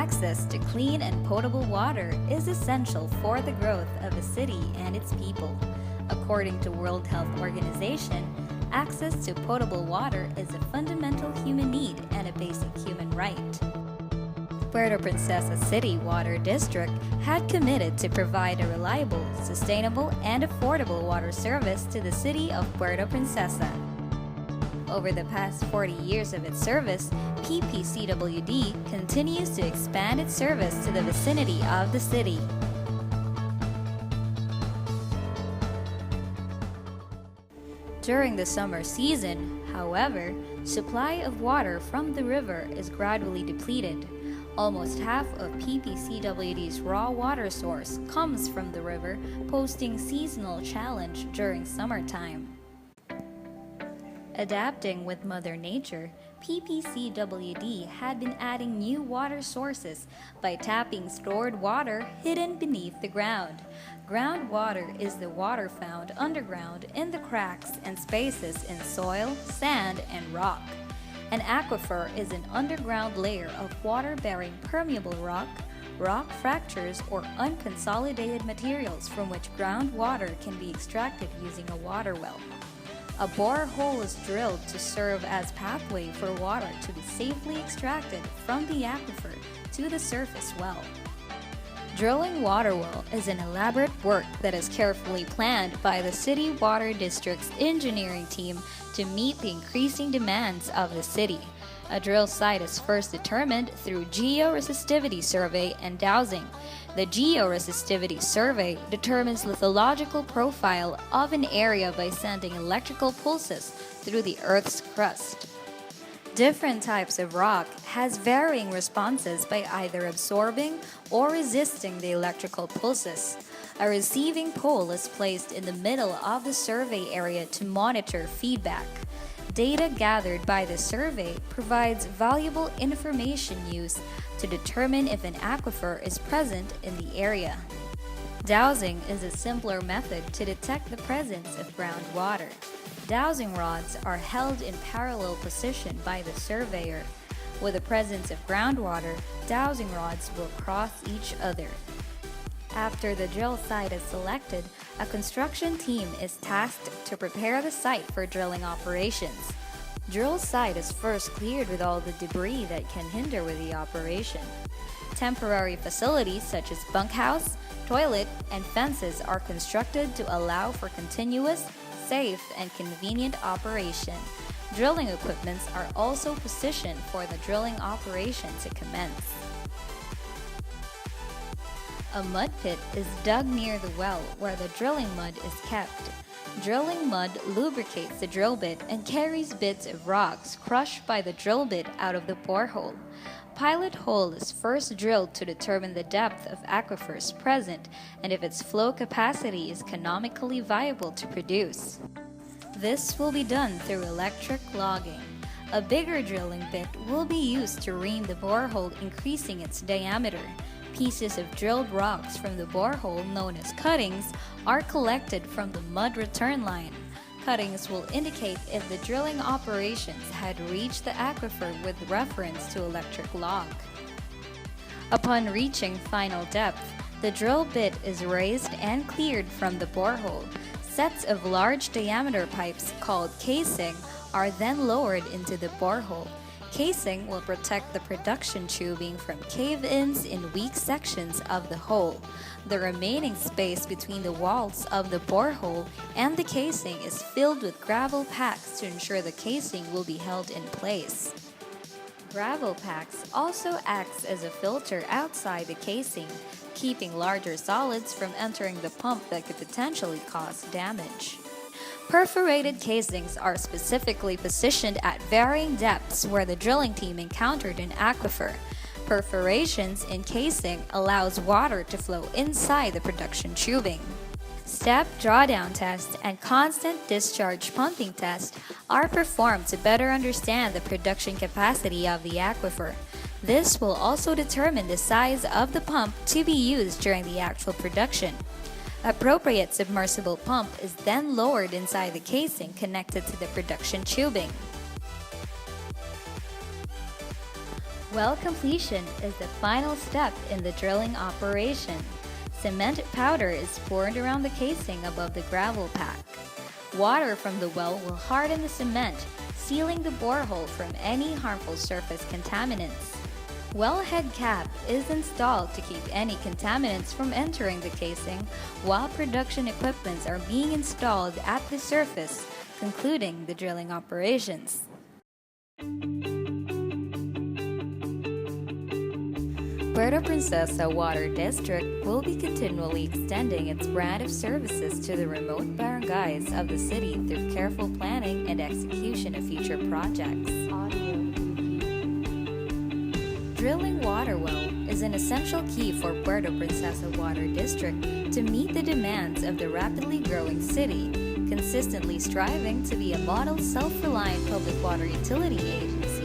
Access to clean and potable water is essential for the growth of a city and its people. According to World Health Organization, access to potable water is a fundamental human need and a basic human right. Puerto Princesa City Water District had committed to provide a reliable, sustainable, and affordable water service to the city of Puerto Princesa. Over the past 40 years of its service, PPCWD continues to expand its service to the vicinity of the city. During the summer season, however, supply of water from the river is gradually depleted. Almost half of PPCWD's raw water source comes from the river, posing seasonal challenge during summertime. Adapting with Mother Nature, PPCWD had been adding new water sources by tapping stored water hidden beneath the ground. Groundwater is the water found underground in the cracks and spaces in soil, sand, and rock. An aquifer is an underground layer of water-bearing permeable rock, rock fractures, or unconsolidated materials from which groundwater can be extracted using a water well. A borehole is drilled to serve as pathway for water to be safely extracted from the aquifer to the surface well. Drilling water well is an elaborate work that is carefully planned by the City Water District's engineering team to meet the increasing demands of the city. A drill site is first determined through georesistivity survey and dowsing. The georesistivity survey determines lithological profile of an area by sending electrical pulses through the Earth's crust. Different types of rock has varying responses by either absorbing or resisting the electrical pulses. A receiving pole is placed in the middle of the survey area to monitor feedback. Data gathered by the survey provides valuable information used to determine if an aquifer is present in the area. Dowsing is a simpler method to detect the presence of groundwater. Dowsing rods are held in parallel position by the surveyor. With the presence of groundwater, dowsing rods will cross each other. After the drill site is selected, a construction team is tasked to prepare the site for drilling operations. Drill site is first cleared with all the debris that can hinder with the operation. Temporary facilities such as bunkhouse, toilet, and fences are constructed to allow for continuous, safe, and convenient operation. Drilling equipments are also positioned for the drilling operation to commence. A mud pit is dug near the well where the drilling mud is kept. Drilling mud lubricates the drill bit and carries bits of rocks crushed by the drill bit out of the borehole. Pilot hole is first drilled to determine the depth of aquifers present and if its flow capacity is economically viable to produce. This will be done through electric logging. A bigger drilling bit will be used to ream the borehole, increasing its diameter. Pieces of drilled rocks from the borehole, known as cuttings, are collected from the mud return line. Cuttings will indicate if the drilling operations had reached the aquifer with reference to electric log. Upon reaching final depth, the drill bit is raised and cleared from the borehole. Sets of large diameter pipes called casing are then lowered into the borehole. Casing will protect the production tubing from cave-ins in weak sections of the hole. The remaining space between the walls of the borehole and the casing is filled with gravel packs to ensure the casing will be held in place. Gravel packs also acts as a filter outside the casing, keeping larger solids from entering the pump that could potentially cause damage. Perforated casings are specifically positioned at varying depths where the drilling team encountered an aquifer. Perforations in casing allows water to flow inside the production tubing. Step drawdown test and constant discharge pumping test are performed to better understand the production capacity of the aquifer. This will also determine the size of the pump to be used during the actual production. Appropriate submersible pump is then lowered inside the casing connected to the production tubing. Well completion is the final step in the drilling operation. Cement powder is poured around the casing above the gravel pack. Water from the well will harden the cement, sealing the borehole from any harmful surface contaminants. Wellhead cap is installed to keep any contaminants from entering the casing, while production equipments are being installed at the surface, concluding the drilling operations. Puerto Princesa Water District will be continually extending its brand of services to the remote barangays of the city through careful planning and execution of future projects. Drilling water well is an essential key for Puerto Princesa Water District to meet the demands of the rapidly growing city, consistently striving to be a model self-reliant public water utility agency.